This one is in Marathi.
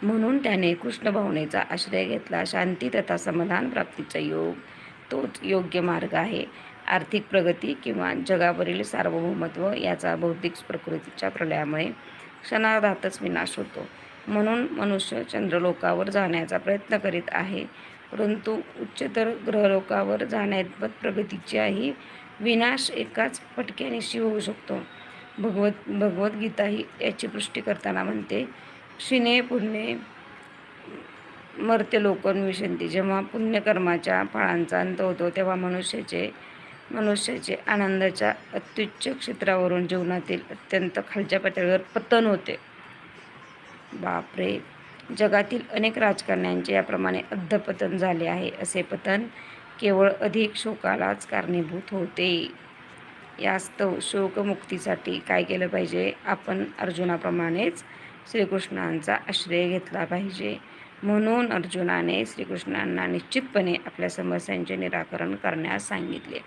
म्हणून त्याने कृष्ण भावनेचा आश्रय घेतला. शांती तथा समाधान प्राप्तीचा योग तोच योग्य मार्ग आहे. आर्थिक प्रगती किंवा जगावरील सार्वभौमत्व याचा भौतिक प्रकृतीच्या प्रलयामुळे क्षणार्धातच विनाश होतो. म्हणून मनुष्य चंद्रलोकावर जाण्याचा प्रयत्न करीत आहे, परंतु उच्चतर ग्रहलोकावर जाण्याइतपत प्रगतीचाही विनाश एकाच फटक्यानिशी होऊ शकतो. भगवद्गीताही याची पुष्टी करताना म्हणते, क्षीणे पुण्ये मर्त्यलोकं जेव्हा पुण्यकर्माच्या फळांचा अंत होतो, तेव्हा मनुष्याचे आनंदाच्या अत्युच्च क्षेत्रावरून जीवनातील अत्यंत खालच्या पातळीवर पतन होते. बापरे! जगातील अनेक राजकारण्यांचे याप्रमाणे अधःपतन झाले आहे. असे पतन केवळ अधिक शोकालाच कारणीभूत होते. यास्तव शोकमुक्तीसाठी काय केलं पाहिजे? आपण अर्जुनाप्रमाणेच श्रीकृष्णांचा आश्रय घेतला पाहिजे. म्हणून अर्जुनाने श्रीकृष्णांना निश्चितपणे आपल्या समस्यांचे निराकरण करण्यास सांगितले.